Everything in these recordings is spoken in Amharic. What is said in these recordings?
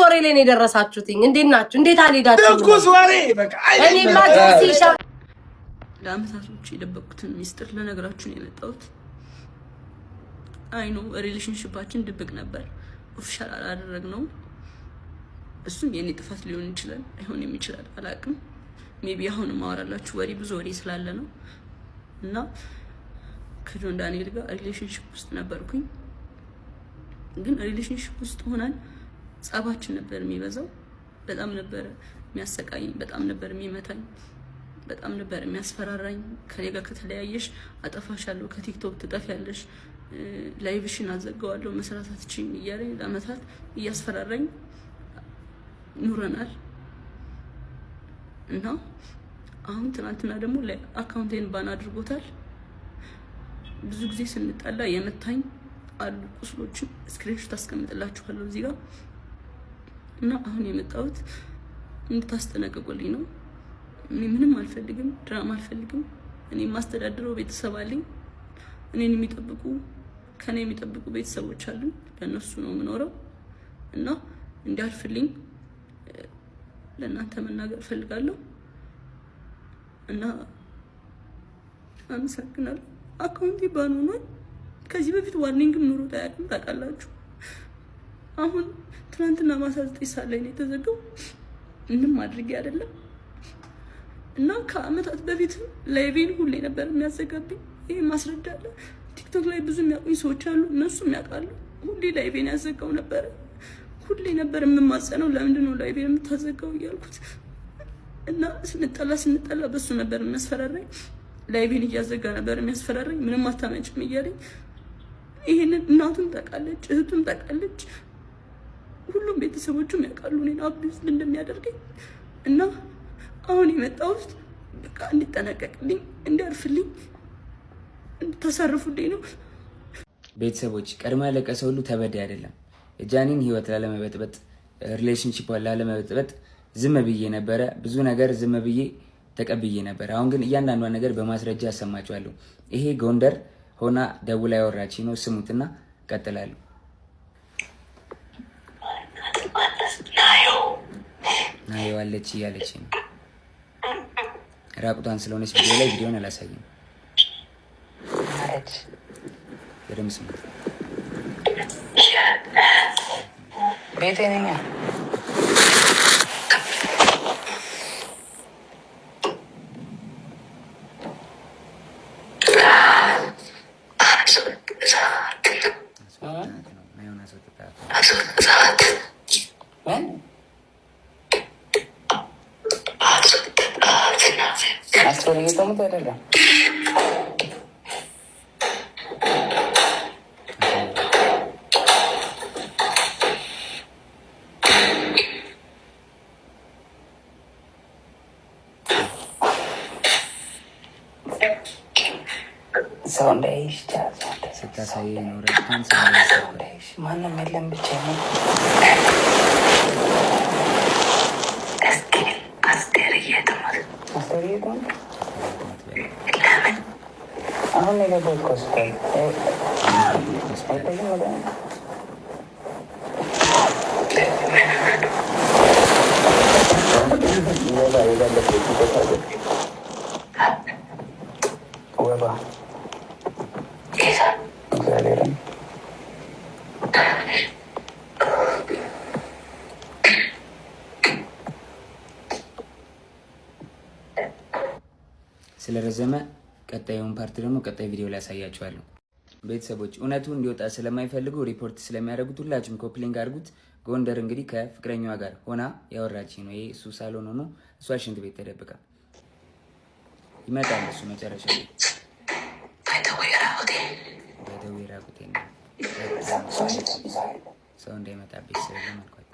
ወሬ ላይ ነው የደረሳችሁትኝ። እንዴት ናችሁ? እንዴት አልሄዳችሁ? ትኩስ ወሬ በቃ እኔ ማጥሲሻ ለአመታቶች የደበቁትን ሚስጥር ለነገራችሁ ነው የመጣሁት። አይኑ ሪሌሽንሺፓችን ድብቅ ነበር፣ ኦፊሻል አላደረግነው። እሱም የኔ ጥፋት ሊሆን ይችላል፣ አይሆንም ይችላል፣ አላውቅም። ሜቢ አሁን ማወራላችሁ ወሬ ብዙ ወሬ ስላለ ነው። እና ከጆን ዳንኤል ጋር ሪሌሽንሺፕ ውስጥ ነበርኩኝ። ግን ሪሌሽንሺፕ ውስጥ ሆነን ጸባችን ነበር የሚበዛው። በጣም ነበር የሚያሰቃየኝ፣ በጣም ነበር የሚመታኝ፣ በጣም ነበር የሚያስፈራራኝ። ከኔ ጋር ከተለያየሽ አጠፋሻለሁ፣ ከቲክቶክ ትጠፊያለሽ፣ ላይቭሽን አዘጋዋለሁ፣ መስራት አትችይም እያለኝ ለአመታት እያስፈራራኝ ኑረናል። እና አሁን ትናንትና ደግሞ አካውንቴን ባን አድርጎታል። ብዙ ጊዜ ስንጣላ የመታኝ አሉ ቁስሎችን ስክሪንሾት አስቀምጥላችኋለሁ እዚህ ጋር። እና አሁን የመጣሁት እንድታስጠነቅቁልኝ ነው። እኔ ምንም አልፈልግም፣ ድራማ አልፈልግም። እኔ ማስተዳድረው ቤተሰብ አለኝ። እኔን የሚጠብቁ ከኔ የሚጠብቁ ቤተሰቦች አሉ። ለነሱ ነው የምኖረው። እና እንዲያልፍልኝ ለእናንተ መናገር ፈልጋለሁ። እና አመሰግናለሁ። አካውንቴ ባን ሆኗል። ከዚህ በፊት ዋርኒንግም ኑሮ ታያቅም ታውቃላችሁ። አሁን ትናንትና ማታ 9 ሰዓት ላይ ነው የተዘጋው። ምንም አድርጌ አይደለም። እና ከአመታት በፊት ላይቬን ሁሌ ነበር የሚያዘጋብኝ። ይሄ ማስረጃ አለ። ቲክቶክ ላይ ብዙ የሚያውቁኝ ሰዎች አሉ፣ እነሱም ያውቃሉ። ሁሌ ላይቬን ያዘጋው ነበር። ሁሌ ነበር የምማጸነው፣ ለምንድን ነው ላይቬን የምታዘጋው እያልኩት። እና ስንጠላ በሱ ነበር የሚያስፈራራኝ። ላይቬን እያዘጋ ነበር የሚያስፈራራኝ። ምንም አታመጭም እያለኝ። ይሄንን እናቱም ታውቃለች፣ እህቱም ታውቃለች፣ ሁሉም ቤተሰቦቹም ያውቃሉ እኔን አቢዩዝ እንደሚያደርገኝ። እና አሁን የመጣሁት በቃ እንዲጠነቀቅልኝ፣ እንዲያርፍልኝ፣ እንድታሳርፉልኝ ነው። ቤተሰቦች ቀድሞ ያለቀሰ ሁሉ ተበዳይ አይደለም። የጃኒን ህይወት ላለመበጥበጥ፣ ሪሌሽንሺፑን ላለመበጥበጥ ዝም ብዬ ነበረ። ብዙ ነገር ዝም ብዬ ተቀብዬ ነበር። አሁን ግን እያንዳንዷን ነገር በማስረጃ ያሰማችኋለሁ። ይሄ ጎንደር ሆና ደውላ ያወራች ነው። ስሙትና ቀጥላለሁ። ናየው አለች እያለች ነው። ራቁቷን ስለሆነች ቪዲዮ ላይ ቪዲዮን አላሳይም። በደምብ ስሙት። ቤቴ ነኝ። ሰው እንዳይሽ ስታሳይ ኖረ ማንም የለም ብቻ ነው። አሁን የገባው ሆስፒታል ወባ እግዚአብሔርን ስለረዘመ ቀጣዩን ፓርት ደግሞ ቀጣይ ቪዲዮ ላይ ያሳያችኋለሁ። ቤተሰቦች እውነቱ እንዲወጣ ስለማይፈልጉ ሪፖርት ስለሚያደርጉት ሁላችሁም ኮፕሊንግ አድርጉት። ጎንደር እንግዲህ ከፍቅረኛዋ ጋር ሆና ያወራች ነው። ይሄ እሱ ሳሎን ሆኖ እሷ ሽንት ቤት ተደብቃ ይመጣል። እሱ መጨረሻ ላይ በደዌራ ጉቴን ሰው እንዳይመጣብኝ ስለማልኳት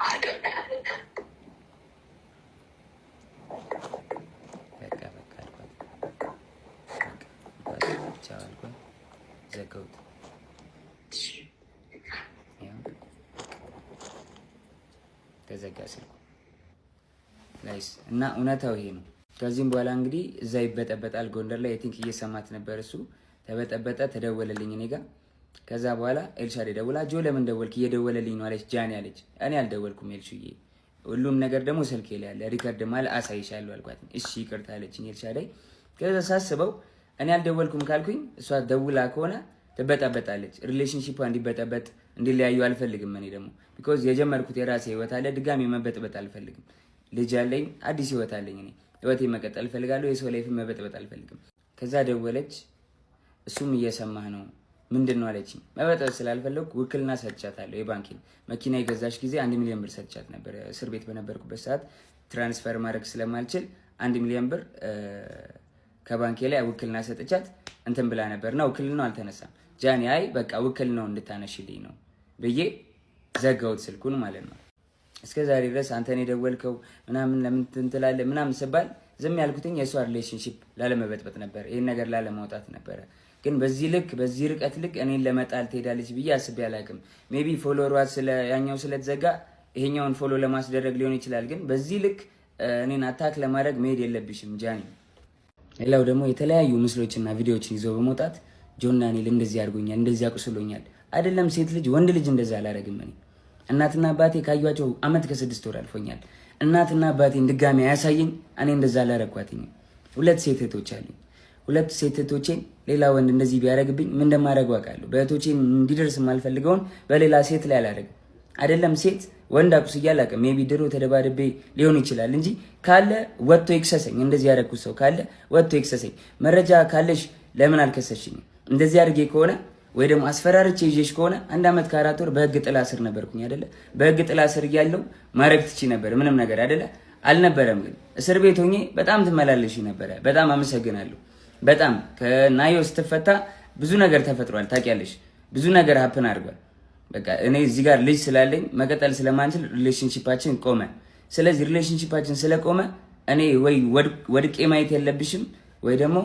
ዘጋሁት። ተዘጋ ስልኩ ናይስ። እና እውነታው ይሄ ነው። ከዚህም በኋላ እንግዲህ እዛ ይበጠበጣል። ጎንደር ላይ ቲንክ እየሰማት ነበር። እሱ ተበጠበጠ፣ ተደወለልኝ እኔ ጋር ከዛ በኋላ ኤልሻዴ ደውላ ጆ ለምን ደወልክ? እየደወለልኝ ነው አለች ጃኒ አለች። እኔ አልደወልኩም ኤልሹዬ፣ ሁሉም ነገር ደግሞ ስልኬ ላይ ያለ ሪከርድ ማለት አሳይሻለሁ አልኳት። እሺ ይቅርታ አለችኝ ኤልሻዴ። ከዛ ሳስበው እኔ አልደወልኩም ካልኩኝ እሷ ደውላ ከሆነ ትበጣበጣለች። ሪሌሽንሺፑ እንዲበጣበጥ እንዲለያዩ አልፈልግም። እኔ ደግሞ ቢኮዝ የጀመርኩት የራሴ ህይወት አለ፣ ድጋሚ መበጥበጥ አልፈልግም። ልጅ አለኝ፣ አዲስ ህይወት አለኝ። እኔ ህይወቴን መቀጠል እፈልጋለሁ። የሰው ላይፍ መበጥበጥ አልፈልግም። ከዛ ደወለች። እሱም እየሰማህ ነው ምንድን ነው አለችኝ። መበጥበጥ ስላልፈለኩ ውክልና ሰጥቻታለሁ። የባንኬን መኪና የገዛች ጊዜ 1 ሚሊዮን ብር ሰጥቻት ነበር። እስር ቤት በነበርኩበት ሰዓት ትራንስፈር ማድረግ ስለማልችል 1 ሚሊዮን ብር ከባንኬ ላይ ውክልና ሰጥቻት እንትን ብላ ነበርና ውክልናው አልተነሳም። ጃኒ አይ በቃ ውክልናው እንድታነሽልኝ ነው ብዬ ዘጋሁት ስልኩን ማለት ነው። እስከ ዛሬ ድረስ አንተን የደወልከው ምናምን ለምን ትንትላለህ ምናምን ስባል ዝም ያልኩትኝ የእሷ ሪሌሽንሺፕ ላለመበጥበጥ ነበር፣ ይሄን ነገር ላለማውጣት ነበረ። ግን በዚህ ልክ በዚህ ርቀት ልክ እኔን ለመጣል ትሄዳለች ብዬ አስቤ አላውቅም። ሜቢ ፎሎወሯ ያኛው ስለተዘጋ ይሄኛውን ፎሎ ለማስደረግ ሊሆን ይችላል። ግን በዚህ ልክ እኔን አታክ ለማድረግ መሄድ የለብሽም ጃኒ። ሌላው ደግሞ የተለያዩ ምስሎችና ቪዲዮዎችን ይዞ በመውጣት ጆን ዳንኤል እንደዚህ አድርጎኛል፣ እንደዚህ አቁስሎኛል። አይደለም ሴት ልጅ ወንድ ልጅ እንደዛ አላደርግም። እኔ እናትና አባቴ ካዩዋቸው ዓመት ከ6 ወር አልፎኛል። እናትና አባቴን ድጋሚ አያሳየኝ። እኔ እንደዛ አላረኳትኝ። 2 ሴት እህቶች አሉኝ። 2 ሴት እህቶቼን ሌላ ወንድ እንደዚህ ቢያደርግብኝ ምን እንደማደርገው አውቃለሁ። በእህቶቼን እንዲደርስ የማልፈልገውን በሌላ ሴት ላይ አላደርግም። አይደለም ሴት ወንድ አቁስዬ አላውቅም። ሜቢ ድሮ ተደባድቤ ሊሆን ይችላል እንጂ ካለ ወጥቶ ይክሰሰኝ። እንደዚህ ያደረኩት ሰው ካለ ወጥቶ ይክሰሰኝ። መረጃ ካለሽ ለምን አልከሰሽኝ? እንደዚህ አድርጌ ከሆነ ወይ ደግሞ አስፈራርቼ ይዤሽ ከሆነ 1 ዓመት ከ4 ወር በህግ ጥላ ስር ነበርኩኝ አይደለ? በህግ ጥላ ስር እያለሁ ማድረግ ትቺ ነበር ምንም ነገር አይደለ? አልነበረም። ግን እስር ቤት ሆኜ በጣም ትመላለሽ ነበረ። በጣም አመሰግናለሁ። በጣም ከናዮ ስትፈታ ብዙ ነገር ተፈጥሯል። ታውቂያለሽ፣ ብዙ ነገር ሀፕን አድርጓል። በቃ እኔ እዚህ ጋር ልጅ ስላለኝ መቀጠል ስለማንችል ሪሌሽንሺፓችን ቆመ። ስለዚህ ሪሌሽንሺፓችን ስለቆመ እኔ ወይ ወድቄ ማየት የለብሽም ወይ ደግሞ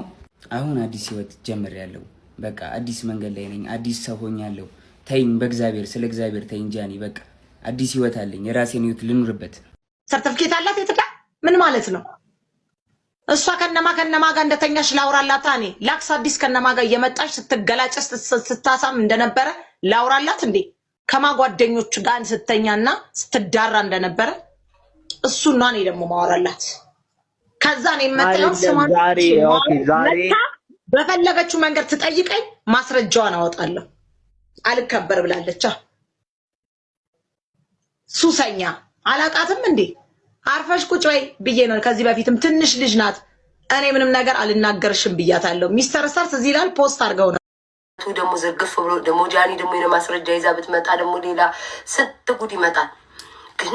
አሁን አዲስ ህይወት ጀምሬያለሁ። በቃ አዲስ መንገድ ላይ ነኝ። አዲስ ሰው ሆኛለሁ። ተይኝ፣ በእግዚአብሔር ስለ እግዚአብሔር ተይኝ ጃኒ። በቃ አዲስ ህይወት አለኝ። የራሴን ህይወት ልኑርበት። ሰርተፍኬት አላት የትዳ ምን ማለት ነው? እሷ ከነማ ጋር እንደተኛሽ ላውራላታ። እኔ ላክስ አዲስ ከነማ ጋር እየመጣሽ ስትገላጨስ ስታሳም እንደነበረ ላውራላት እንዴ? ከማጓደኞች ጋር ስተኛና ስትዳራ እንደነበረ እሱና እኔ ደግሞ ማወራላት። ከዛ ነው የመጣው ዛሬ በፈለገችው መንገድ ትጠይቀኝ፣ ማስረጃዋን አወጣለሁ። አልከበር ብላለች። ሱሰኛ አላቃትም እንዴ? አርፈሽ ቁጭ በይ ብዬ ነው። ከዚህ በፊትም ትንሽ ልጅ ናት፣ እኔ ምንም ነገር አልናገርሽም ብያታለሁ። ሚስተር ሰርስ እዚህ ላይ ፖስት አድርገው ነው ደግሞ ዘርግፍ ብሎ ደግሞ ጃኒ ደግሞ የሆነ ማስረጃ ይዛ ብትመጣ ደግሞ ሌላ ስንት ጉድ ይመጣል። ግን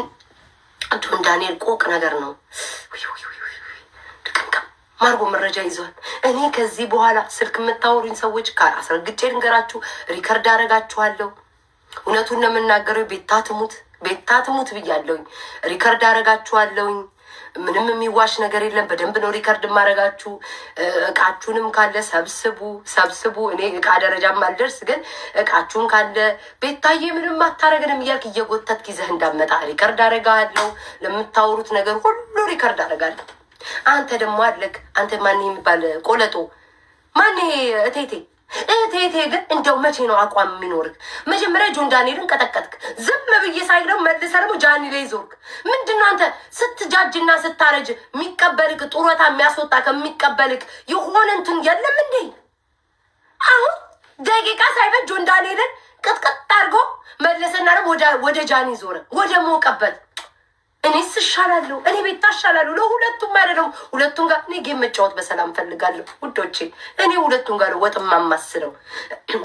ጆን ዳንኤል ቆቅ ነገር ነው። ማርጎ መረጃ ይዟል። እኔ ከዚህ በኋላ ስልክ የምታወሩኝ ሰዎች አስረግጬ ልንገራችሁ፣ ሪከርድ አረጋችኋለሁ። እውነቱን ነው የምናገረው። ቤታ ትሙት ብያለሁኝ። ሪከርድ አረጋችኋለሁኝ። ምንም የሚዋሽ ነገር የለም። በደንብ ነው ሪከርድ ማረጋችሁ። እቃችሁንም ካለ ሰብስቡ። እኔ እቃ ደረጃም አልደርስ፣ ግን እቃችሁን ካለ ቤታዬ ምንም አታረግንም እያልክ እየጎተትክ ይዘህ እንዳመጣ ሪከርድ አረጋለሁ። ለምታወሩት ነገር ሁሉ ሪከርድ አረጋለሁ። አንተ ደግሞ አለክ። አንተ ማን የሚባል ቆለጦ ማን እቴቴ ግን እንደው መቼ ነው አቋም የሚኖርክ? መጀመሪያ ጆን ዳንኤልን ቀጠቀጥክ። ዝም ብዬ ሳይለው መልሰህ ደግሞ ጃኒ ላይ ዞርክ። ምንድን ነው አንተ ስትጃጅና ስታረጅ የሚቀበልክ ጡረታ የሚያስወጣ ከሚቀበልክ የሆነ እንትን የለም እንዴ? አሁን ደቂቃ ሳይበት ጆን ዳንኤልን ቅጥቅጥ አድርጎ መለሰና ደግሞ ወደ ጃኒ ዞረ፣ ወደ ሞቀበት። እኔስ እሻላለሁ፣ እኔ ቤታ እሻላለሁ። ለሁለቱም አይደለም፣ ሁለቱም ጋር እኔ ጌም መጫወት በሰላም ፈልጋለሁ ውዶቼ። እኔ ሁለቱም ጋር ወጥም ማማስለው።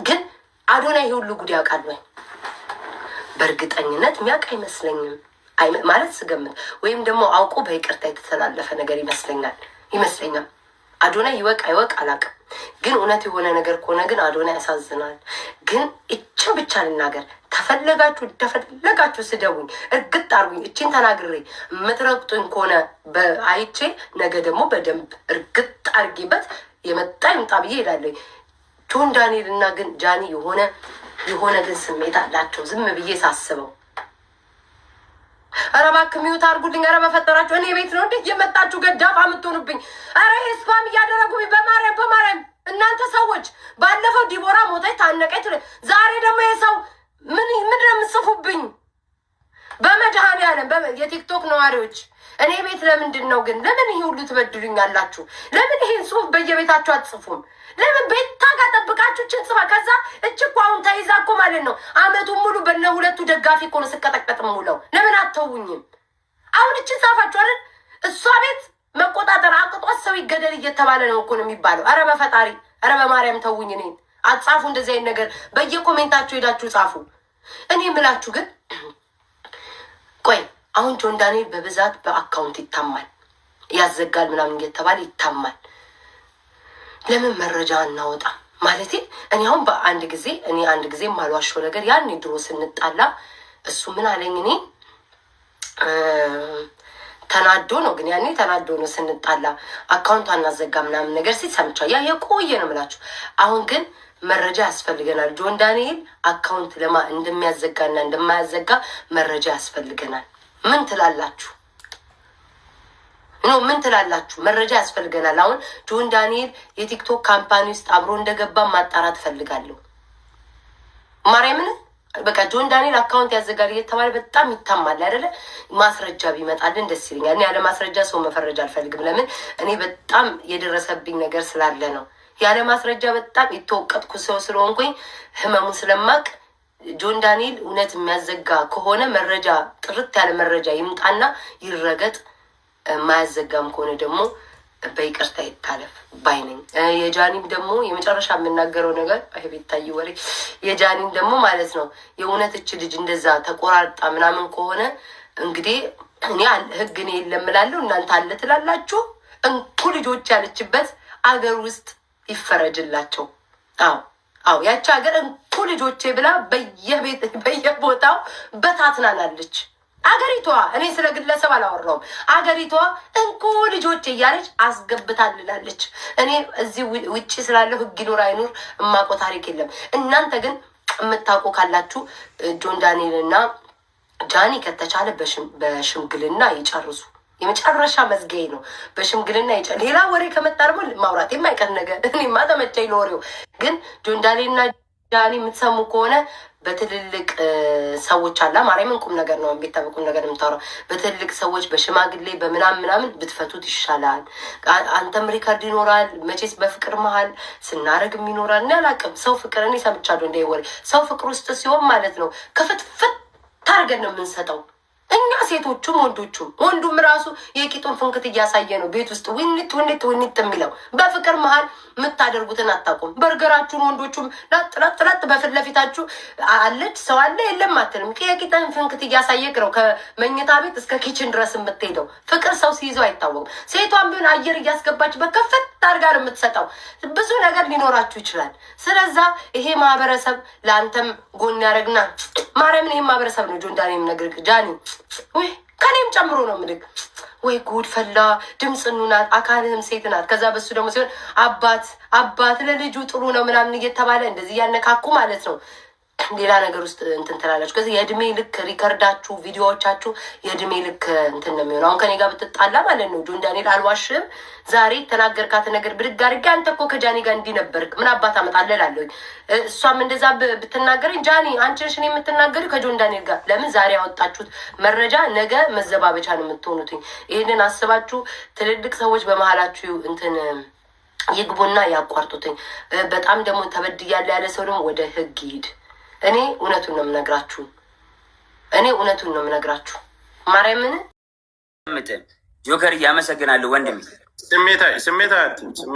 ግን አዶናይ ይሄ ሁሉ ጉድ ያውቃል ወይ? በእርግጠኝነት የሚያውቅ አይመስለኝም። ማለት ስገምት ወይም ደግሞ አውቆ በይቅርታ የተተላለፈ ነገር ይመስለኛል። አዶናይ ይወቅ አይወቅ አላውቅም። ግን እውነት የሆነ ነገር ከሆነ ግን አዶናይ ያሳዝናል። ግን እችን ብቻ ልናገር፣ ተፈለጋችሁ ስደቡኝ፣ እርግጥ አርጉኝ። እችን ተናግሬ የምትረግጡኝ ከሆነ አይቼ ነገ ደግሞ በደንብ እርግጥ አርጊበት የመጣ ይምጣ ብዬ ሄዳለሁ። ጆን ዳንኤል እና ግን ጃኒ የሆነ ግን ስሜት አላቸው። ዝም ብዬ ሳስበው ኧረ እባክህ ሚውት አድርጉልኝ። ኧረ በፈጠራችሁ እኔ ቤት ነው እንዴት የመጣችሁ ገዳፋ የምትሆኑብኝ? ኧረ ስፓም እያደረጉኝ በማርያም እናንተ ሰዎች ባለፈው ዲቦራ ሞተች ታነቀች፣ ዛሬ ደግሞ የሰው ምንድን ነው የምጽፉብኝ? በመድኃኒዓለም የቲክቶክ ነዋሪዎች እኔ ቤት ለምንድን ነው ግን ለምን ይሄ ሁሉ ትበድሉኛላችሁ? ለምን ይሄን ጽሁፍ በየቤታችሁ አትጽፉም? ለምን ቤታ ጋር ጠብቃችሁ እችን ጽፋ ከዛ እኮ አሁን ተይዛ እኮ ማለት ነው አመቱን ሙሉ በነ ሁለቱ ደጋፊ እኮ ነው ስቀጠቀጥ ሙለው። ለምን አተውኝም? አሁን እችን ጻፋችሁ አይደል? እሷ ቤት መቆጣጠር አቅጧት ሰው ይገደል እየተባለ ነው እኮ ነው የሚባለው። ኧረ በፈጣሪ ኧረ በማርያም ተውኝ። እኔን አትጻፉ እንደዚህ አይነት ነገር። በየኮሜንታችሁ ሄዳችሁ ጻፉ። እኔ የምላችሁ ግን ቆይ አሁን ጆን ዳንኤል በብዛት በአካውንት ይታማል፣ ያዘጋል ምናምን እየተባለ ይታማል። ለምን መረጃ እናወጣ ማለት እኔ አሁን በአንድ ጊዜ አንድ ጊዜ ማልዋሸው ነገር ያኔ ድሮ ስንጣላ እሱ ምን አለኝ? እኔ ተናዶ ነው ግን ያኔ ተናዶ ነው ስንጣላ አካውንቱ አናዘጋ ምናምን ነገር ሲል ሰምቻለሁ። ያ የቆየ ነው የምላችሁ። አሁን ግን መረጃ ያስፈልገናል። ጆን ዳንኤል አካውንት እንደሚያዘጋና እንደማያዘጋ መረጃ ያስፈልገናል። ምን ትላላችሁ? ምን ትላላችሁ? መረጃ ያስፈልገናል። አሁን ጆን ዳንኤል የቲክቶክ ካምፓኒ ውስጥ አብሮ እንደገባ ማጣራት ፈልጋለሁ። ማርያምን በቃ ጆን ዳንኤል አካውንት ያዘጋል እየተባለ በጣም ይታማል አይደለ? ማስረጃ ቢመጣልን ደስ ይለኛል። እኔ ያለ ማስረጃ ሰው መፈረጃ አልፈልግም። ለምን? እኔ በጣም የደረሰብኝ ነገር ስላለ ነው። ያለ ማስረጃ በጣም የተወቀጥኩ ሰው ስለሆንኩኝ ህመሙ ስለማቅ ጆን ዳንኤል እውነት የሚያዘጋ ከሆነ መረጃ ጥርት ያለ መረጃ ይምጣና ይረገጥ። ማያዘጋም ከሆነ ደግሞ በይቅርታ ይታለፍ ባይነኝ። የጃኒም ደግሞ የመጨረሻ የምናገረው ነገር ቤታይ ወሬ የጃኒም ደግሞ ማለት ነው የእውነት እች ልጅ እንደዛ ተቆራርጣ ምናምን ከሆነ እንግዲህ እኔ ህግ እኔ የለም እላለሁ፣ እናንተ አለ ትላላችሁ። እንኩ ልጆች ያለችበት አገር ውስጥ ይፈረጅላቸው። አዎ ያቺ ሀገር እንኩ ልጆቼ ብላ በየቦታው በታትናናለች አገሪቷ። እኔ ስለ ግለሰብ አላወራውም። አገሪቷ እንኩ ልጆቼ እያለች አስገብታልላለች። እኔ እዚህ ውጭ ስላለው ህግ ይኑር አይኑር እማቆ ታሪክ የለም። እናንተ ግን የምታውቁ ካላችሁ ጆን ዳንኤል እና ጃኒ ከተቻለ በሽምግልና ይጨርሱ። የመጨረሻ መዝጊያ ነው። በሽምግልና ሌላ ወሬ ከመጣ ደግሞ ማውራት የማይቀር ነገር። እኔማ ተመቸኝ ለወሬው። ግን ጆን ዳንኤልና ጃኒ የምትሰሙ ከሆነ በትልልቅ ሰዎች አላ ማርያምን ቁም ነገር ነው ቤታ በቁም ነገር የምታወራው። በትልልቅ ሰዎች በሽማግሌ ምናምን ብትፈቱት ይሻላል። አንተም ሪከርድ ይኖራል መቼስ በፍቅር መሀል ስናረግም ይኖራል። እኔ አላውቅም። ሰው ፍቅር እኔ ሰምቻለሁ እንደ ወሬ ሰው ፍቅር ውስጥ ሲሆን ማለት ነው ከፍትፍት ታርገን ነው የምንሰጠው እኛ ሴቶቹም ወንዶቹም። ወንዱም ራሱ የቂጡን ፍንክት እያሳየ ነው ቤት ውስጥ ውኒት የሚለው። በፍቅር መሀል የምታደርጉትን አታውቁም። በርገራችሁን ወንዶቹም ላጥ በፊት ለፊታችሁ አለች ሰው አለ የለም አትልም። የቂጥን ፍንክት እያሳየቅ ነው ከመኝታ ቤት እስከ ኪችን ድረስ የምትሄደው። ፍቅር ሰው ሲይዘው አይታወቅም። ሴቷን ቢሆን አየር እያስገባች በከፍት ታርጋ ነው የምትሰጠው። ብዙ ነገር ሊኖራችሁ ይችላል። ስለዛ ይሄ ማህበረሰብ ለአንተም ጎን ያደረግና ማርያምን ይሄ ማህበረሰብ ነው ጆን ዳንኤል ነገር ጃኒ ወይ ከኔም ጨምሮ ነው ምድግ ወይ ጉድ ፈላ። ድምፅ ናት፣ አካልህም ሴት ናት። ከዛ በሱ ደግሞ ሲሆን አባት ለልጁ ጥሩ ነው ምናምን እየተባለ እንደዚህ እያነካኩ ማለት ነው ሌላ ነገር ውስጥ እንትን ትላላችሁ። ከዚህ የእድሜ ልክ ሪከርዳችሁ ቪዲዮዎቻችሁ የእድሜ ልክ እንትን ነው የሚሆነው። አሁን ከኔ ጋር ብትጣላ ማለት ነው ጆን ዳንኤል አልዋሽም። ዛሬ ተናገርካት ነገር ብድግ አድርጌ አንተ እኮ ከጃኒ ጋር እንዲህ ነበርክ ምን አባት አመጣለህ እላለሁኝ። እሷም እንደዛ ብትናገረኝ ጃኒ አንቺ ነሽ እኔ የምትናገሪው ከጆን ዳንኤል ጋር ለምን ዛሬ ያወጣችሁት መረጃ ነገ መዘባበቻ ነው የምትሆኑትኝ። ይህንን አስባችሁ ትልልቅ ሰዎች በመሀላችሁ እንትን ይግቡና ያቋርጡትኝ። በጣም ደግሞ ተበድያለሁ ያለ ሰው ደግሞ ወደ ህግ ይሂድ። እኔ እውነቱን ነው የምነግራችሁ። ማርያምን ጆከር እያመሰግናለሁ ወንድሜ። ስሜታዊ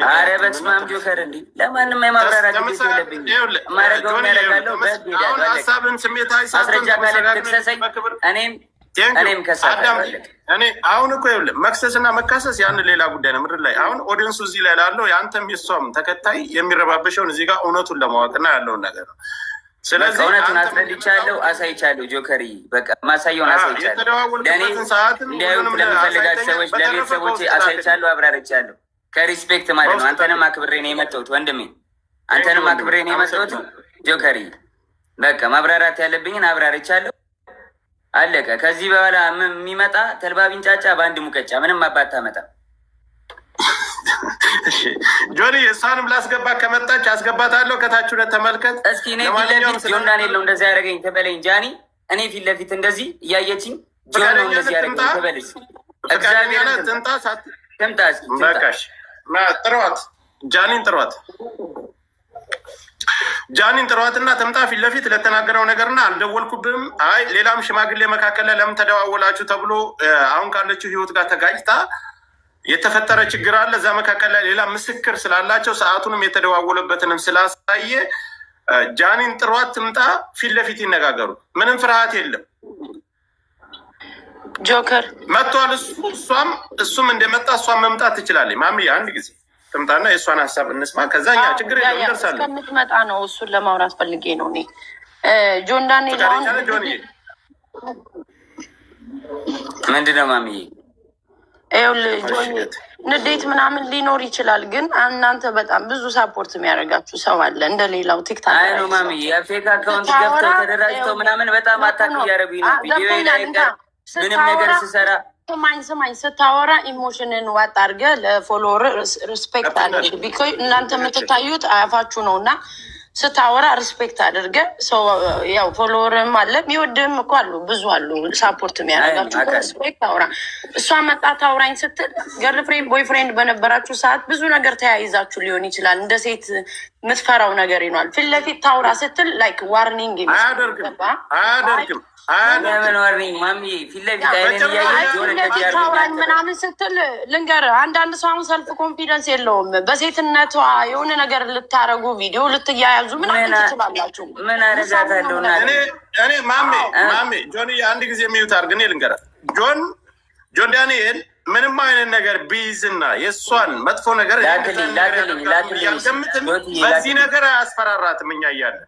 አረ በስመ አብ ጆከር እንዲ ለማንም የማብራራት ጊዜ የለብኝ። ማረገውን ያደርጋለሁ። ሀሳብን ስሜታዊ ማስረጃ ካለ ትክሰሰኝ። እኔም ከሳለሁ። እኔ አሁን እኮ ይኸውልህ መክሰስና መካሰስ ያን ሌላ ጉዳይ ነው። ምድር ላይ አሁን ኦዲየንሱ እዚህ ላይ ላለው የአንተም የሷም ተከታይ የሚረባበሸውን እዚህ ጋር እውነቱን ለማወቅና ያለውን ነገር ነው። ስለዚህ እውነቱን አስረድቻለሁ፣ አሳይቻለሁ። ጆከሪ በቃ ማሳየውን አሳይቻለሁ። ለእኔ እንዲያዩት ለሚፈልጋቸው ሰዎች ለቤተሰቦቼ አሳይቻለሁ፣ አብራርቻለሁ። ከሪስፔክት ማለት ነው። አንተንም አክብሬ ነው የመጣሁት ወንድሜ፣ አንተንም አክብሬ ነው የመጣሁት ጆከሪ። በቃ ማብራራት ያለብኝን አብራርቻለሁ፣ አለቀ። ከዚህ በኋላ የሚመጣ ተልባ ቢንጫጫ በአንድ ሙቀጫ ምንም አባት ታመጣ። ጆኒ እሷንም ላስገባ ከመጣች አስገባታለሁ። ከታች ሁለት ተመልከት እስኪ። እኔ ፊት ለፊት ጆንዳን የለው እንደዚህ ያደረገኝ ተበለኝ ጃኒ። እኔ ፊት ለፊት እንደዚህ እያየችኝ ጆን ነው እንደዚህ ያደረገኝ ተበለኝ። እግዚአብሔር ትምጣ ትምጣ። በቃሽ ጥሯት፣ ጃኒን ጥሯት፣ ጃኒን ጥሯትና ትምጣ ፊት ለፊት ለተናገረው ነገርና አልደወልኩብም። አይ ሌላም ሽማግሌ መካከል ላይ ለምን ተደዋወላችሁ ተብሎ አሁን ካለችው ህይወት ጋር ተጋጭታ የተፈጠረ ችግር አለ። እዛ መካከል ላይ ሌላ ምስክር ስላላቸው ሰዓቱንም የተደዋወለበትንም ስላሳየ ጃኒን ጥሯት፣ ትምጣ፣ ፊት ለፊት ይነጋገሩ። ምንም ፍርሃት የለም። ጆከር መጥቷል። እሱም እንደመጣ እሷም መምጣት ትችላለች። ማሚ አንድ ጊዜ ትምጣና የእሷን ሀሳብ እንስማ። ከዛኛ ችግር የለም እንደርሳለን። እስከምትመጣ ነው እሱን ለማውራት ፈልጌ ነው እኔ ጆንዳን ምንድነው ማሚ ንዴት ምናምን ሊኖር ይችላል፣ ግን እናንተ በጣም ብዙ ሳፖርት የሚያደርጋችሁ ሰው አለ እንደሌላው ቲክታክ ላይ ነው ማሚ። የፌክ አካውንት ገብተው ተደራጅተው ምናምን በጣም አታክ እያደረጉኝ ነው። ቪዲዮ ላይ ምንም ነገር ስሰራ ስማኝ ስታወራ ኢሞሽንን ዋጥ አድርገህ ለፎሎወር ሪስፔክት አድርግ። ቢኮ እናንተ የምትታዩት አያፋችሁ ነው እና ስታወራ ሪስፔክት አድርገ ሰው ያው ፎሎወርም አለ የሚወድህም እኮ አሉ፣ ብዙ አሉ ሳፖርት የሚያደርጋችሁ። ሪስፔክት አውራ። እሷ መጣት አውራኝ ስትል ገርል ፍሬንድ ቦይ ፍሬንድ በነበራችሁ ሰዓት ብዙ ነገር ተያይዛችሁ ሊሆን ይችላል። እንደ ሴት የምትፈራው ነገር ይኗል። ፊት ለፊት ታውራ ስትል ላይክ ዋርኒንግ አያደርግም ለምን ዋርኒንግ ማሚ ፊት ለፊት ታውራኝ ምናምን ስትል ልንገርህ፣ አንዳንድ ሰው አሁን ሰልፍ ኮንፊደንስ የለውም። በሴትነቷ የሆነ ነገር ልታረጉ ቪዲዮ ልትያያዙ ምናምን ትችላላችሁ። ምን አረጋታለሁ? እኔ ማሜ ጆን አንድ ጊዜ የሚዩት አድርግ። እኔ ልንገርህ ጆን ዳንኤል ምንም አይነት ነገር ቢይዝና የእሷን መጥፎ ነገር በዚህ ነገር አያስፈራራትም። እኛ እያለን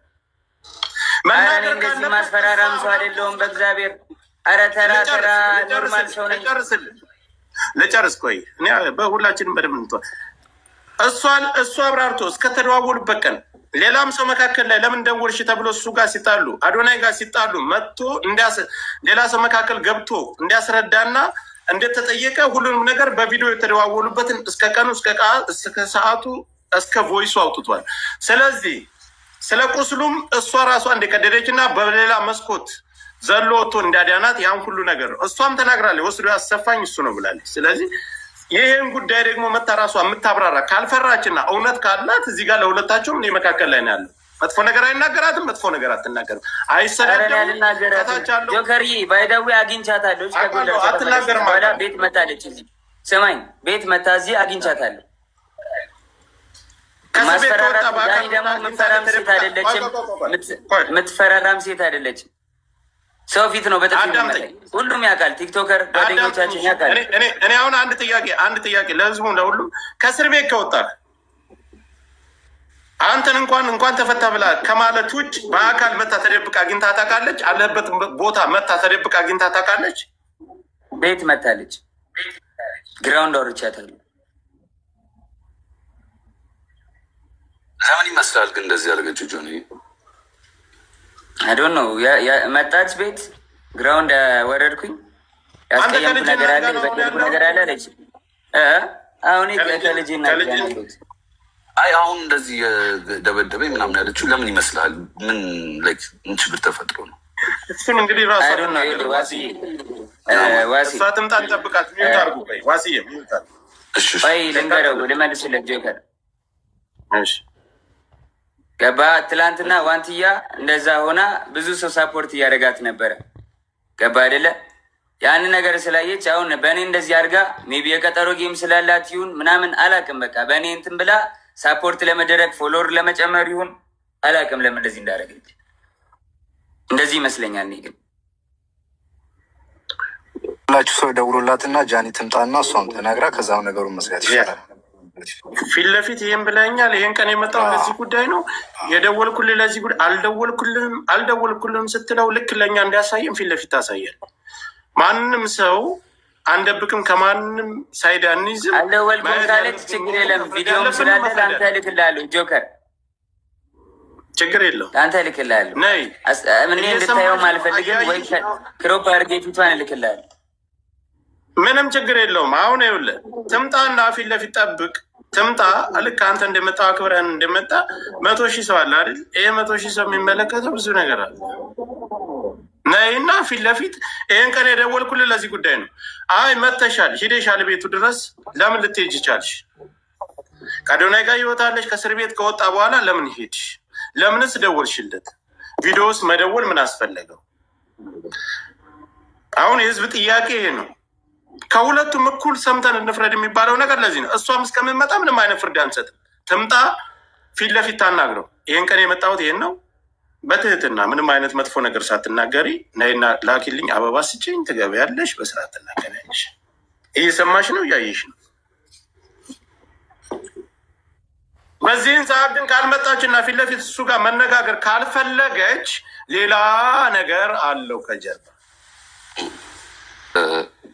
እንደዚህ ማስፈራራም ሰው አይደለሁም። በእግዚአብሔር ኧረ ተራ ኖርማል ሰው ነኝ። ልጨርስ ቆይ እኔ በሁላችንም በደምብ እሱ አብራርቶ እስከተደዋወሉበት ቀን ሌላም ሰው መካከል ላይ ለምን ደወልሽ ተብሎ እሱ ጋር ሲጣሉ አዶናይ ጋር ሲጣሉ መጥቶ ሌላ ሰው መካከል ገብቶ እንዲያስረዳና እንደተጠየቀ ሁሉንም ነገር በቪዲዮ የተደዋወሉበትን እስከ ቀኑ እስከ ሰዓቱ እስከ ቮይሱ አውጥቷል። ስለዚህ ስለ ቁስሉም እሷ ራሷ እንደቀደደች እና በሌላ መስኮት ዘሎ ወጥቶ እንዳዳናት ያን ሁሉ ነገር ነው እሷም ተናግራለች። ወስዶ ያሰፋኝ እሱ ነው ብላለች። ስለዚህ ይህን ጉዳይ ደግሞ መታ ራሷ የምታብራራ ካልፈራችና እውነት ካላት እዚህ ጋር ለሁለታቸውም እኔ መካከል ላይ ነው ያለው። መጥፎ ነገር አይናገራትም፣ መጥፎ ነገር አትናገርም፣ አይሰዳደም። ጆከርዬ ባይደዌ አግኝቻታለሁ። አትናገርም። ቤት መታለች፣ እዚህ ስማኝ፣ ቤት መታ እዚህ አግኝቻታለሁ። ማስፈራራት ዳኒ ደግሞ የምትፈራም ሴት አይደለችም፣ የምትፈራራም ሴት አይደለችም። ሰው ፊት ነው በጥፊ የሚመታኝ። ሁሉም ያውቃል፣ ቲክቶከር ጓደኞቻችን ያውቃል። እኔ አሁን አንድ ጥያቄ ለህዝቡ ለሁሉም ከእስር ቤት ከወጣህ አንተን እንኳን ተፈታ ብላ ከማለት ውጭ በአካል መታ ተደብቃ አግኝታ ታውቃለች? አለበት ቦታ መታ ተደብቃ አግኝታ ታውቃለች? ቤት መታለች፣ ግራውንድ አውርቻታለሁ። ለምን ይመስላል ግን እንደዚህ ያደረገችው ጆኒ? አዶን ነው መጣች፣ ቤት ግራውንድ ወረድኩኝ። ያስቀየምኩ ነገር አለ፣ በደልኩ ነገር አለ አለች። አሁን ከልጅ ናት። አይ አሁን እንደዚህ የደበደበኝ ምናምን ያለችው ለምን ይመስላል? ምን ችግር ተፈጥሮ ነው? እሱን እንግዲህ ራሱ ዋሲ ትምጣ እንጠብቃት። ሚዩት አድርጉ። ዋሲዬ ሚዩት አድርጉ። ልንገረው ልመልስለት ጆከር ገባ። ትላንትና ዋንትያ እንደዛ ሆና ብዙ ሰው ሳፖርት እያደረጋት ነበረ። ገባ አይደለ? ያንን ነገር ስላየች አሁን በእኔ እንደዚህ አድርጋ ሜቢ የቀጠሮ ጌም ስላላት ይሁን ምናምን አላቅም። በቃ በእኔ እንትን ብላ ሳፖርት ለመደረግ ፎሎወር ለመጨመር ይሁን አላቅም ለምን እንደዚህ እንዳደረገች። እንደዚህ ይመስለኛል። እኔ ግን ሁላችሁ ሰው ደውሎላትና ጃኒ ትምጣና እሷም ተናግራ ከዛው ነገሩን መስራት ይችላል። ፊት ለፊት ይሄን ብለኛል። ይሄን ቀን የመጣው ለዚህ ጉዳይ ነው የደወልኩልህ። ለዚህ ጉዳይ አልደወልኩልህም ስትለው ልክ ለእኛ እንዲያሳየን ፊት ለፊት ታሳያል። ማንም ሰው አንደብቅም፣ ከማንም ሳይድ አንይዝም። አልደወልኩም ካለች ችግር የለም። ቪዲዮም ስላለ ለአንተ እልክልሃለሁ ጆከር፣ ችግር የለውም። ለአንተ እልክልሃለሁ። እኔ እንድታየውም አልፈልግም። ወይ ክሮፕ አድርጌ ፊቷን እልክልሃለሁ። ምንም ችግር የለውም። አሁን ይኸውልህ ትምጣና ፊት ለፊት ጠብቅ። ትምጣ። ልክ አንተ እንደመጣ አክብረን እንደመጣ 100,000 ሰው አለ አይደል? ይሄ 100,000 ሰው የሚመለከተው ብዙ ነገር አለ። ነይና ፊት ለፊት ይህን ቀን የደወልኩልህ ለዚህ ጉዳይ ነው። አይ መተሻል፣ ሂደሻል ቤቱ ድረስ ለምን ልትሄጂ ቻልሽ? ከአዶናይ ጋር ይወጣለች። ከእስር ቤት ከወጣ በኋላ ለምን ሄድሽ? ለምንስ ደወልሽለት? ቪዲዮስ መደወል ምን አስፈለገው? አሁን የህዝብ ጥያቄ ይሄ ነው። ከሁለቱም እኩል ሰምተን እንፍረድ የሚባለው ነገር ለዚህ ነው። እሷም እስከምመጣ ምንም አይነት ፍርድ አንሰጥም። ትምጣ፣ ፊት ለፊት ታናግረው። ይህን ቀን የመጣሁት ይሄን ነው፣ በትህትና ምንም አይነት መጥፎ ነገር ሳትናገሪ ነይና ላኪልኝ፣ አበባ ስጭኝ፣ ትገቢያለሽ፣ በስርዓት ትናገሪያለሽ። እየሰማሽ ነው፣ እያየሽ ነው። በዚህን ሰዓት ግን ካልመጣችና ፊት ለፊት እሱ ጋር መነጋገር ካልፈለገች ሌላ ነገር አለው ከጀርባ።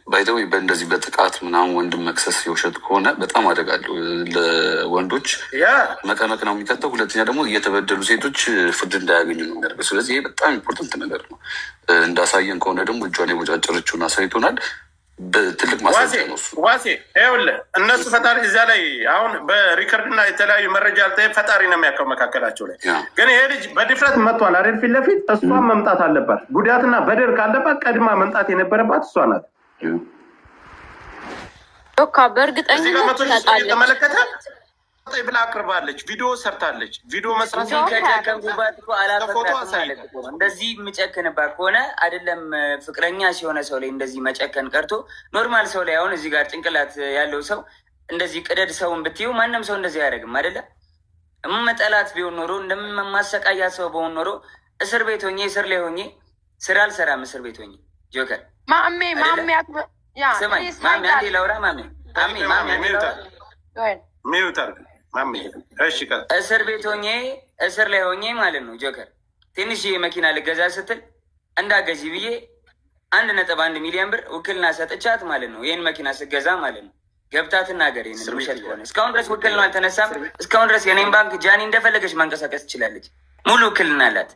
ባይዘው በእንደዚህ በጥቃት ምናምን ወንድም መክሰስ የውሸት ከሆነ በጣም አደጋ አለው። ለወንዶች መቀመቅ ነው የሚከተው። ሁለተኛ ደግሞ እየተበደሉ ሴቶች ፍርድ እንዳያገኙ ነው የሚያደርገው። ስለዚህ ይሄ በጣም ኢምፖርታንት ነገር ነው። እንዳሳየን ከሆነ ደግሞ እጇን የቦጫጨረችውን አሳይቶናል። በትልቅ ማስረጃ ነው እሱ። ዋሴ ይኸውልህ፣ እነሱ ፈጣሪ እዚያ ላይ አሁን በሪከርድና የተለያዩ መረጃ አልተ ፈጣሪ ነው የሚያውቀው መካከላቸው ላይ። ግን ይሄ ልጅ በድፍረት መጥቷል አይደል? ፊት ለፊት እሷን መምጣት አለባት። ጉዳትና በደል ካለባት ቀድማ መምጣት የነበረባት እሷ ናት። በእርግጠኝነት ተመለከተ ብላ አቅርባለች። ቪዲዮ ሰርታለች። ቪዲዮ መስራት ከጨከንኩባት እኮ አላፈቅራትም ማለት እኮ ነው። እንደዚህ የምጨክንባት ከሆነ አይደለም ፍቅረኛ ሲሆነ ሰው ላይ እንደዚህ መጨከን ቀርቶ ኖርማል ሰው ላይ አሁን እዚህ ጋር ጭንቅላት ያለው ሰው እንደዚህ ቅደድ ሰውን ብትይው ማንም ሰው እንደዚህ አያደርግም አይደለም። መጠላት ቢሆን ኖሮ እንደማሰቃያት ሰው በሆን ኖሮ እስር ቤት ሆኜ እስር ላይ ሆኜ ስራ አልሰራም። እስር ቤት ሆኜ ጆከር ስማኝ ማሜ አንዴ ላውራ ማሜ እስር ቤት ሆኜ እስር ላይ ሆኜ ማለት ነው ጆከር ትንሽ መኪና ልገዛ ስትል እንዳገዢ ብዬ 1.1 ሚሊዮን ብር ውክልና ሰጥቻት ማለት ነው። ይህን መኪና ስገዛ ማለት ነው ገብታ ትናገር። ይህንን ውሸት ከሆነ እስካሁን ድረስ ውክልና አልተነሳም። እስካሁን ድረስ የኔን ባንክ ጃኒ እንደፈለገች ማንቀሳቀስ ትችላለች። ሙሉ ውክልና አላት።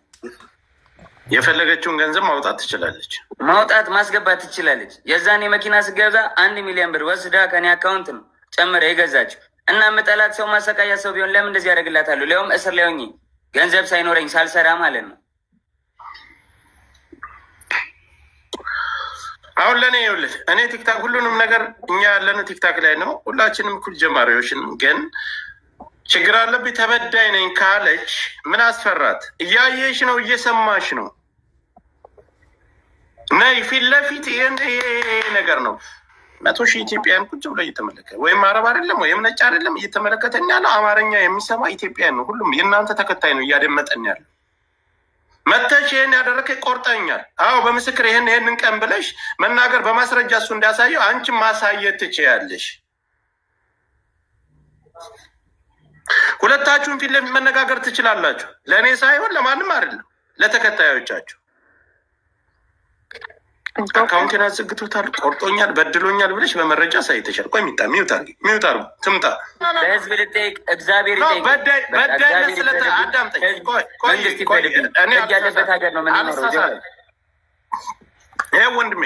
የፈለገችውን ገንዘብ ማውጣት ትችላለች። ማውጣት ማስገባት ትችላለች። የዛን የመኪና ስገዛ 1 ሚሊዮን ብር ወስዳ ከኔ አካውንት ነው ጨምረ የገዛችው። እና ምጠላት ሰው ማሰቃያ ሰው ቢሆን ለምን እንደዚህ ያደርግላታሉ? ሊያውም እስር ላይ ሆኜ ገንዘብ ሳይኖረኝ ሳልሰራ ማለት ነው። አሁን ለእኔ ይኸውልህ፣ እኔ ቲክታክ ሁሉንም ነገር እኛ ያለን ቲክታክ ላይ ነው። ሁላችንም እኩል ጀማሪዎችን ግን ችግር አለብኝ ተበዳይ ነኝ ካለች ምን አስፈራት? እያየሽ ነው፣ እየሰማሽ ነው። ነይ ፊት ለፊት ይሄ ነገር ነው። 100,000 ኢትዮጵያን ቁጭ ብሎ እየተመለከተ ወይም አረብ አይደለም ወይም ነጭ አይደለም እየተመለከተኝ ያለው አማርኛ የሚሰማ ኢትዮጵያን ነው። ሁሉም የእናንተ ተከታይ ነው እያደመጠን ያለው። መተሽ ይህን ያደረከ ቆርጠኛል። አዎ በምስክር ይህንን ቀን ብለሽ መናገር በማስረጃ እሱ እንዲያሳየው አንቺም ማሳየት ትችያለሽ። ሁለታችሁን ፊት ለፊት መነጋገር ትችላላችሁ። ለእኔ ሳይሆን ለማንም አይደለም፣ ለተከታዮቻችሁ። አካውንቴን አዘግቶታል፣ ቆርጦኛል፣ በድሎኛል ብለሽ በመረጃ ሳይተሻል። ቆይ ሚጣ ሚውት አርጉ ትምጣ። ለህዝብ ልጠይቅ እግዚአብሔር ይጠይቅ። በዳይ መስለተ አዳምጠኝ። ያለበት ሀገር ነው የምንኖረው። ይሄ ወንድሜ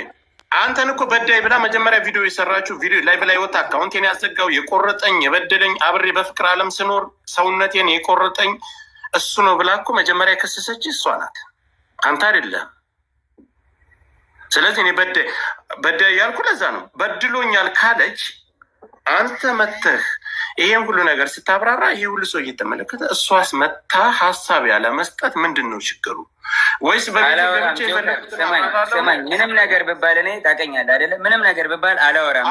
አንተን እኮ በዳይ ብላ መጀመሪያ ቪዲዮ የሰራችው ቪዲዮ ላይ በላይ ወጣ። አካውንቴን ያዘጋው የቆረጠኝ የበደለኝ አብሬ በፍቅር ዓለም ስኖር ሰውነቴን የቆረጠኝ እሱ ነው ብላ እኮ መጀመሪያ የከሰሰች እሷ ናት፣ አንተ አይደለም። ስለዚህ እኔ በዳይ ያልኩ ለዛ ነው። በድሎኛል ካለች አንተ መተህ ይሄን ሁሉ ነገር ስታብራራ ይሄ ሁሉ ሰው እየተመለከተ እሷስ መታ ሀሳብ ያለ መስጠት ምንድን ነው ችግሩ? ወይስ ሰማኝ ምንም ነገር ብባል እኔ ታውቀኛለህ አይደለ? ምንም ነገር ብባል አላወራም።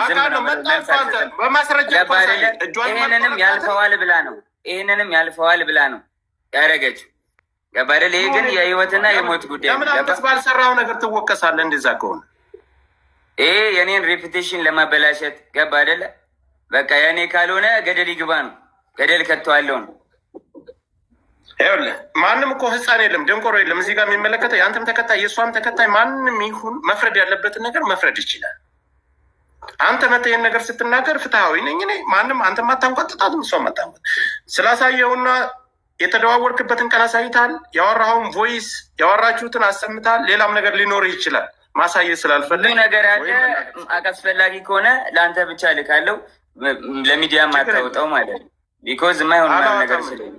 በማስረጃ ይሄንንም ያልፈዋል ብላ ነው ያደረገችው። ገባ አይደለ? ይሄ ግን የህይወትና የሞት ጉዳይ ነው። ለምን ባልሰራው ነገር ትወቀሳለህ? እንደዛ ከሆነ ይሄ የኔን ሬፑቴሽን ለማበላሸት ገባ አይደለ? በቃ የኔ ካልሆነ ገደል ይግባ ነው፣ ገደል ከተዋለው ነው። ይኸውልህ ማንም እኮ ህፃን የለም ደንቆሮ የለም እዚህ ጋር የሚመለከተው የአንተም ተከታይ የእሷም ተከታይ ማንም ይሁን መፍረድ ያለበትን ነገር መፍረድ ይችላል። አንተ መተህ ይህን ነገር ስትናገር ፍትሐዊ ነኝ እኔ ማንም አንተ ማታንቋጥጣትም እሷ ማታንቋጥ ስላሳየውና የተደዋወልክበትን ቀን አሳይታል። ያወራኸውን ቮይስ ያወራችሁትን አሰምታል። ሌላም ነገር ሊኖርህ ይችላል። ማሳየት ስላልፈለግ ነገር አለ። አስፈላጊ ከሆነ ለአንተ ብቻ ልካለው። ለሚዲያ ማታወጣው ማለት ነው። ቢኮዝ የማይሆን ነገር ስለሆነ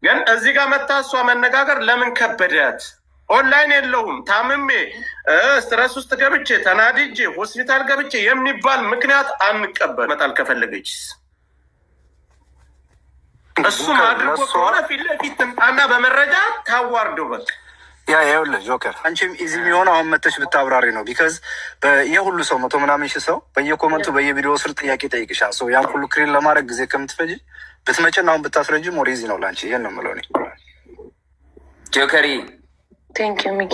ግን እዚህ ጋር መታ እሷ መነጋገር ለምን ከበዳት? ኦንላይን የለውም ታምሜ ስትረስ ውስጥ ገብቼ ተናድጄ ሆስፒታል ገብቼ የሚባል ምክንያት አንቀበል። መጣል ከፈለገችስ እሱም አድርጎ ከሆነ ፊት ለፊት ትምጣና በመረጃ ታዋርደው በቃ። ይኸውልህ ጆከር አንቺም ኢዚ የሚሆነው አሁን መተሽ ብታብራሪ ነው። ቢካዝ የሁሉ ሰው 100 ምናምን ሺህ ሰው በየኮመንቱ በየቪዲዮ ስር ጥያቄ ጠይቅሻል። ሰው ያን ሁሉ ክሬን ለማድረግ ጊዜ ከምትፈጅ ብትመጭና አሁን ብታስረጅ ሞር ኢዚ ነው ላንቺ። ይሄን ነው የምለው እኔ ጆከሪ። ቴንኪው ሚኪ።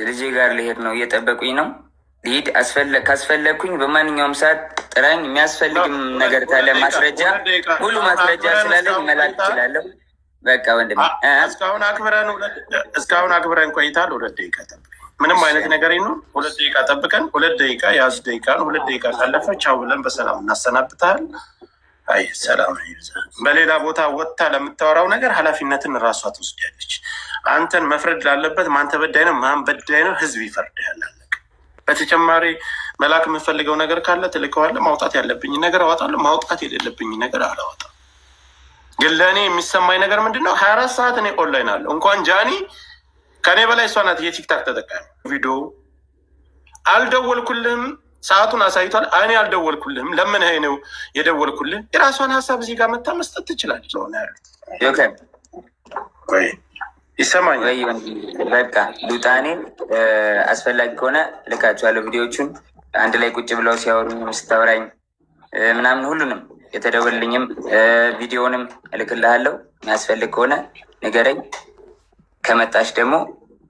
ልጄ ጋር ልሄድ ነው፣ እየጠበቁኝ ነው። ልሂድ። ካስፈለግኩኝ በማንኛውም ሰዓት ጥራኝ። የሚያስፈልግም ነገር ካለ ማስረጃ፣ ሙሉ ማስረጃ ስላለኝ መላክ እችላለሁ። በቃ ወንድሜ እስካሁን አክብረን ቆይታል። 2 ደቂቃ ጠብቀን ምንም አይነት ነገር ነው። 2 ደቂቃ ጠብቀን 2 ደቂቃ ያዝ ደቂቃ ነው። 2 ደቂቃ ካለፈ ቻው ብለን በሰላም እናሰናብታል። አይ ሰላም ይብዛ። በሌላ ቦታ ወጥታ ለምታወራው ነገር ኃላፊነትን ራሷ ትወስዳለች። አንተን መፍረድ ላለበት ማን ተበዳይ ነው ማን በዳይ ነው ህዝብ ይፈርዳል። በተጨማሪ መላክ የምፈልገው ነገር ካለ ትልከዋለህ። ማውጣት ያለብኝ ነገር አወጣለሁ፣ ማውጣት የሌለብኝ ነገር አላወጣም። ግን ለእኔ የሚሰማኝ ነገር ምንድን ነው? 24 ሰዓት እኔ ኦንላይን አለው። እንኳን ጃኒ ከእኔ በላይ እሷ ናት የቲክታክ ተጠቃሚ። ቪዲዮ አልደወልኩልህም፣ ሰዓቱን አሳይቷል። እኔ አልደወልኩልህም፣ ለምን ሀይ ነው የደወልኩልህ? የራሷን ሀሳብ እዚህ ጋር መታ መስጠት ትችላለች። ሆነ ያሉት ይሰማኛል። በቃ ሉጣኔ አስፈላጊ ከሆነ ልካቸዋለሁ። ቪዲዮቹን አንድ ላይ ቁጭ ብለው ሲያወሩ ስታወራኝ ምናምን ሁሉንም የተደወልልኝም ቪዲዮንም እልክልሃለሁ። የሚያስፈልግ ከሆነ ንገረኝ። ከመጣች ደግሞ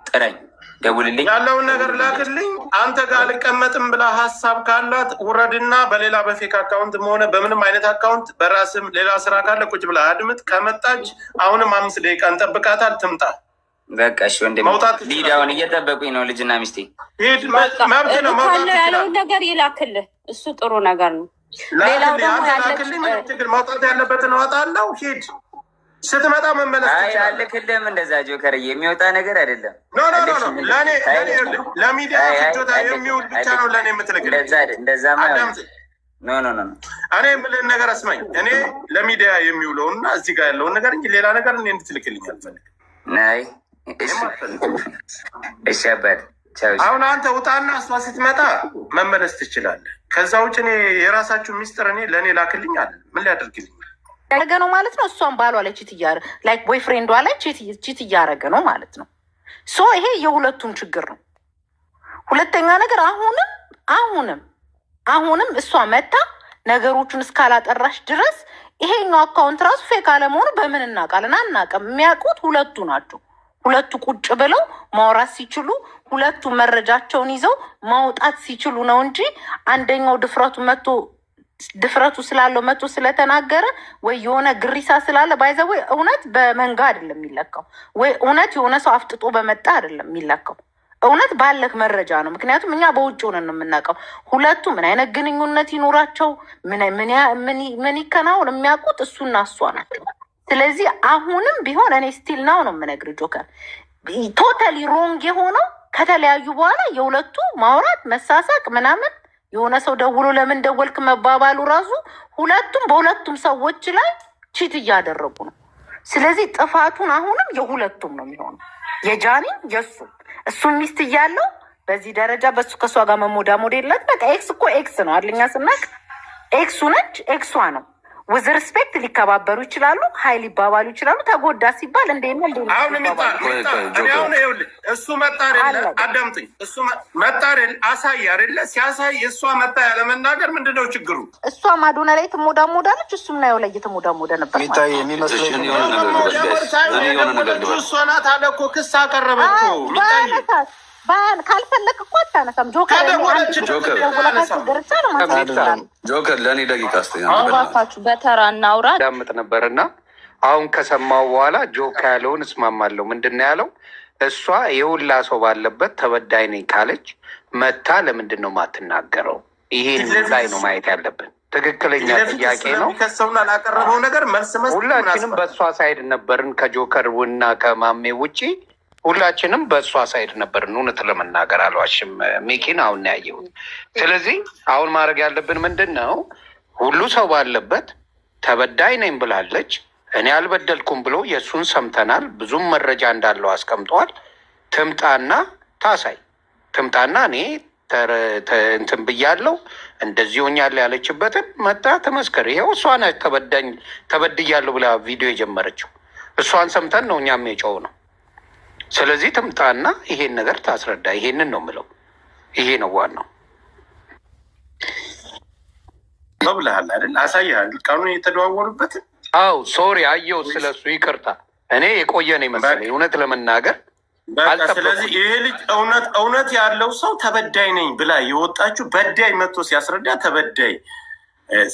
ጥረኝ፣ ደውልልኝ፣ ያለውን ነገር ላክልኝ። አንተ ጋር አልቀመጥም ብላ ሀሳብ ካላት ውረድና በሌላ በፌክ አካውንት ሆነ በምንም አይነት አካውንት በራስም ሌላ ስራ ካለ ቁጭ ብላ አድምጥ። ከመጣች አሁንም 5 ደቂቃ እንጠብቃታል፣ ትምጣ። በቃ እሺ ወንድሜ፣ ሊዳውን እየጠበቁኝ ነው ልጅና ሚስቴ። ሂድ፣ መብት ነው። ያለውን ነገር ይላክልህ፣ እሱ ጥሩ ነገር ነው። ሌላው ደግሞ ማውጣት ያለበትን እወጣለሁ። ሂድ፣ ስትመጣ መመለስ አልክልህም። እንደዛ ጆከር የሚወጣ ነገር አይደለም። ለሚዲያ ፍጆታ የሚውል ብቻ ነው ለእኔ የምትልክልኝ። እንደዛማ ኖ እኔ የምልህን ነገር አስማኝ። እኔ ለሚዲያ የሚውለውና እዚህ ጋር ያለውን ነገር እንጂ ሌላ ነገር እኔ እንድትልክልኝ አልፈልግም። ናይ እሺ አባት፣ አሁን አንተ ውጣና እሷ ስትመጣ መመለስ ትችላለህ። ከዛ ውጭ እኔ የራሳችሁ ሚስጥር እኔ ለእኔ ላክልኝ አለ። ምን ሊያደርግልኝ ያደረገ ነው ማለት ነው። እሷን ባሏ ላይ ላይክ ቦይ ፍሬንዷ ላይ ቺት እያደረገ ነው ማለት ነው። ሶ ይሄ የሁለቱም ችግር ነው። ሁለተኛ ነገር አሁንም እሷ መታ ነገሮቹን እስካላጠራሽ ድረስ ይሄኛው አካውንት ራሱ ፌክ አለመሆኑ በምን እናውቃለን? አናውቅም። የሚያውቁት ሁለቱ ናቸው። ሁለቱ ቁጭ ብለው ማውራት ሲችሉ፣ ሁለቱ መረጃቸውን ይዘው ማውጣት ሲችሉ ነው እንጂ አንደኛው ድፍረቱ ስላለው መቶ ስለተናገረ ወይ የሆነ ግሪሳ ስላለ ባይዘው እውነት በመንጋ አይደለም የሚለካው፣ ወይ እውነት የሆነ ሰው አፍጥጦ በመጣ አይደለም የሚለካው። እውነት ባለክ መረጃ ነው። ምክንያቱም እኛ በውጭ ሆነን ነው የምናውቀው። ሁለቱ ምን አይነት ግንኙነት ይኖራቸው ምን ይከናውን የሚያውቁት እሱና እሷ ናቸው። ስለዚህ አሁንም ቢሆን እኔ ስቲል ነው የምነግርህ ጆከር፣ ቶታሊ ሮንግ የሆነው ከተለያዩ በኋላ የሁለቱ ማውራት መሳሳቅ ምናምን የሆነ ሰው ደውሎ ለምን ደወልክ መባባሉ ራሱ ሁለቱም በሁለቱም ሰዎች ላይ ቺት እያደረጉ ነው። ስለዚህ ጥፋቱን አሁንም የሁለቱም ነው የሚሆነው፣ የጃኒ የሱ እሱ ሚስት እያለው በዚህ ደረጃ በሱ ከእሷ ጋር መሞዳሞድ የለት። በቃ ኤክስ እኮ ኤክስ ነው አለኛ ስናቅ ኤክሱ ነች፣ ኤክሷ ነው። ውዝ ሪስፔክት ሊከባበሩ ይችላሉ፣ ሀይል ሊባባሉ ይችላሉ። ተጎዳ ሲባል እሱ መጣ አይደለ? አዳምጥኝ። እሱ መጣ አይደለ? አሳይ አይደለ? ሲያሳይ እሷ መጣ ያለመናገር ምንድነው ችግሩ? እሷ ማዶና ላይ ትሞዳሞዳለች፣ እሱም ናየው ላይ እየተሞዳሞደ ነበር። እሷ ናት አለ እኮ ክስ አቀረበችው። ካልፈለግ እኮ አታነሳም። ጆከር ለእኔ ደቂቃ አስተባባችሁ በተራ እናውራ። ዳምጥ ነበርና አሁን ከሰማው በኋላ ጆካ ያለውን እስማማለሁ። ምንድን ነው ያለው? እሷ የሁላ ሰው ባለበት ተበዳይ ነኝ ካለች መታ ለምንድን ነው ማትናገረው? ይሄን ላይ ነው ማየት ያለብን። ትክክለኛ ጥያቄ ነው። ላቀረበው ነገር መልስ መስጠት ሁላችንም በእሷ ሳይድ ነበርን ከጆከር እና ከማሜ ውጪ ሁላችንም በእሷ ሳይድ ነበርን። እውነት ለመናገር አልዋሽም። ሚኪን አሁን ያየሁት። ስለዚህ አሁን ማድረግ ያለብን ምንድን ነው? ሁሉ ሰው ባለበት ተበዳይ ነኝ ብላለች። እኔ አልበደልኩም ብሎ የእሱን ሰምተናል። ብዙም መረጃ እንዳለው አስቀምጠዋል። ትምጣና ታሳይ። ትምጣና እኔ እንትን ብያለሁ እንደዚህ ሆኛለሁ ያለችበትን መጣ ተመስከር። ይኸው እሷ ናት ተበድያለሁ ብላ ቪዲዮ የጀመረችው። እሷን ሰምተን ነው እኛም የጮው ነው። ስለዚህ ትምጣና ይሄን ነገር ታስረዳ። ይሄንን ነው የምለው። ይሄ ነው ዋናው። ብለሃል አይደል? አሳይሃል ቀኑን የተደዋወሉበትን። አው ሶሪ አየው ስለሱ ይቅርታ። እኔ የቆየ ነው መሰለኝ እውነት ለመናገር። ስለዚህ ይሄ ልጅ እውነት ያለው ሰው ተበዳይ ነኝ ብላ የወጣችሁ በዳይ መጥቶ ሲያስረዳ ተበዳይ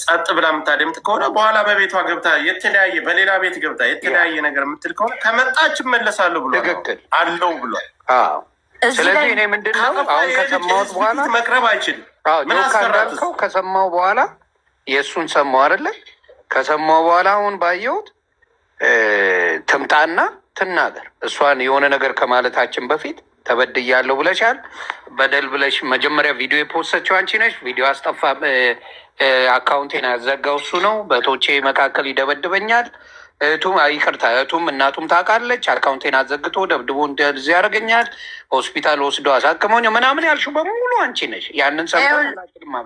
ጸጥ ብላ የምታደምጥ ከሆነ በኋላ በቤቷ ገብታ የተለያየ በሌላ ቤት ገብታ የተለያየ ነገር የምትል ከሆነ ከመጣች እመለሳለሁ ብሎ አለው ብሏል። ስለዚህ እኔ ምንድን ነው አሁን ከሰማሁት በኋላ መቅረብ አይችልም። ጆካ እንዳልከው ከሰማሁ በኋላ የእሱን ሰማሁ አይደለ? ከሰማሁ በኋላ አሁን ባየሁት ትምጣና ትናገር። እሷን የሆነ ነገር ከማለታችን በፊት ተበድያለሁ ብለሻል። በደል ብለሽ መጀመሪያ ቪዲዮ የፖስተችው አንቺ ነሽ። ቪዲዮ አስጠፋ አካውንቴን ያዘጋው እሱ ነው። በቶቼ መካከል ይደበድበኛል። እህቱም እናቱም ታውቃለች። አካውንቴን አዘግቶ ደብድቦ እንደዚህ ያደርገኛል። ሆስፒታል ወስዶ አሳክመኝ ምናምን ያልሽው በሙሉ አንቺ ነሽ። ያንን ሰ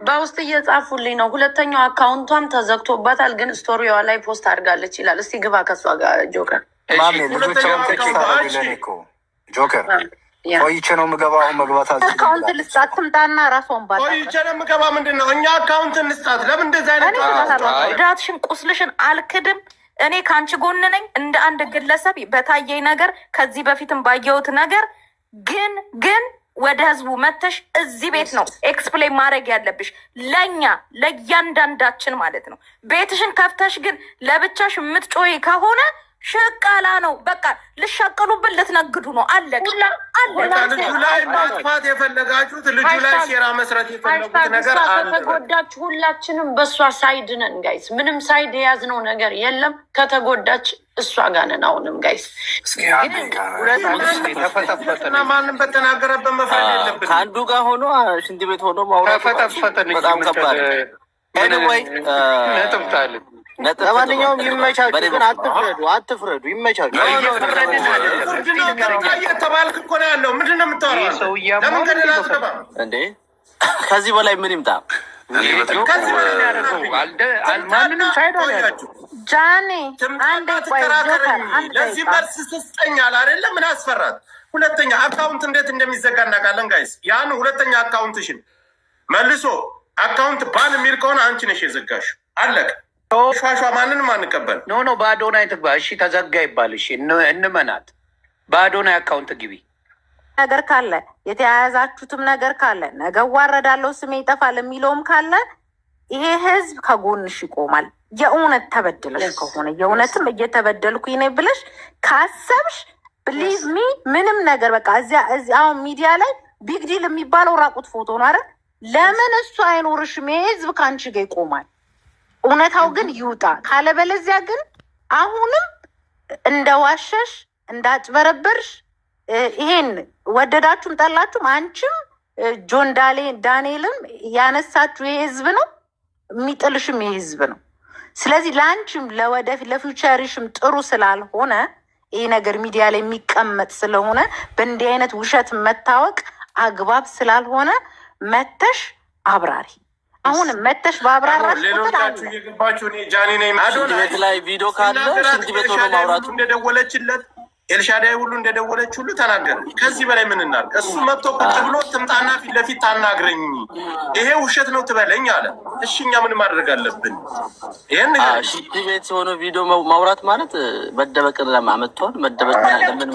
በውስጥ እየጻፉልኝ ነው። ሁለተኛው አካውንቷም ተዘግቶባታል፣ ግን ስቶሪዋ ላይ ፖስት አድርጋለች ይላል። እስቲ ግባ ከሷ ጋር ጆከር። ጆከር ቆይቼ ነው የምገባው። አሁን መግባት አካውንት ልስጣት ትምጣና ራሷን ባታ ቆይቼ ነው የምገባ። ምንድን ነው እኛ አካውንት እንስጣት? ለምን እንደዚህ አይነት ዳትሽን ቁስልሽን አልክድም። እኔ ከአንቺ ጎን ነኝ እንደ አንድ ግለሰብ በታየኝ ነገር ከዚህ በፊትም ባየሁት ነገር ግን ወደ ህዝቡ መተሽ እዚህ ቤት ነው ኤክስፕሌን ማድረግ ያለብሽ ለእያንዳንዳችን ማለት ነው። ቤትሽን ከፍተሽ ግን ለብቻሽ የምትጮይ ከሆነ ሽቃላ ነው። በቃ ልሻቀሉብን ልትነግዱ ነው። አለቅ ልጁ ላይ ማጥፋት የፈለጋችሁት ልጁ ላይ ሴራ መስራት የፈለጉት ነገር አለ። ከተጎዳች ሁላችንም በእሷ ሳይድ ነን ጋይስ። ምንም ሳይድ የያዝነው ነገር የለም። ከተጎዳች እሷ ጋር ነን አሁንም ጋይስ። ማንም በተናገረበት መፍረድ የለብን። ከአንዱ ጋር ሆኖ ሽንት ቤት ሆኖ ማውራት በጣም ከባድ ወይ ነጥብታለን። ለማንኛውም ይመቻችሁ፣ ግን አትፍረዱ። ይመቻችሁ። እየተባልክ እኮ ነው ያለው። ምንድን ነው የምታወራው? ለምን ገደል አትገባም እንዴ? ከዚህ በላይ ምን ይምጣ? ማንንም ሳይዳላችሁ ጃኔ ለዚህ መልስ ስስጠኛል አይደለ? ምን አስፈራት? ሁለተኛ አካውንት እንዴት እንደሚዘጋ እናውቃለን ጋይስ። ያን ሁለተኛ አካውንትሽን መልሶ አካውንት ባን የሚል ከሆነ አንቺ ነሽ የዘጋሽው። አለቀ። ሿሿ ማንንም አንቀበል። ኖ በአዶናይ ትግባ። እሺ ተዘጋ ይባል። እሺ እንመናት። በአዶናይ አካውንት ግቢ። ነገር ካለ የተያያዛችሁትም ነገር ካለ ነገ ዋረዳለው ስሜ ይጠፋል የሚለውም ካለ ይሄ ህዝብ ከጎንሽ ይቆማል። የእውነት ተበድለሽ ከሆነ የእውነትም እየተበደልኩኝ ነኝ ብለሽ ካሰብሽ ብሊቭ ሚ ምንም ነገር በቃ እዚያ አሁን ሚዲያ ላይ ቢግ ዲል የሚባለው ራቁት ፎቶ ነው አይደል? ለምን እሱ አይኖርሽም? ይሄ ህዝብ ከአንቺ ጋር ይቆማል። እውነታው ግን ይውጣ። ካለበለዚያ ግን አሁንም እንደዋሸሽ እንዳጭበረበርሽ ይሄን ወደዳችሁም ጠላችሁም አንቺም ጆን ዳንኤልም ያነሳችሁ ይሄ ህዝብ ነው፣ የሚጥልሽም ይሄ ህዝብ ነው። ስለዚህ ለአንቺም ለወደፊት ለፊውቸርሽም ጥሩ ስላልሆነ ይሄ ነገር ሚዲያ ላይ የሚቀመጥ ስለሆነ በእንዲህ አይነት ውሸት መታወቅ አግባብ ስላልሆነ መተሽ አብራሪ። አሁንም መተሽ በአብራራሽ ሌሎቻችሁ እየገባችሁ ጃኒ ነኝ ሽንት ቤት ላይ ቪዲዮ ካለ ሽንት ቤት ሆኖ ማውራቱ እንደደወለችለት ኤልሻዳይ ሁሉ እንደደወለች ሁሉ ተናገረ። ከዚህ በላይ ምን እናድርግ? እሱ መጥቶ ቁጭ ብሎ ትምጣና ፊት ለፊት ታናግረኝ፣ ይሄ ውሸት ነው ትበለኝ አለ። እሺ እኛ ምን ማድረግ አለብን? ይሄን ሽንት ቤት ሆኖ ቪዲዮ ማውራት ማለት መደበቅን ለማመጥቷል። መደበቅ ለምን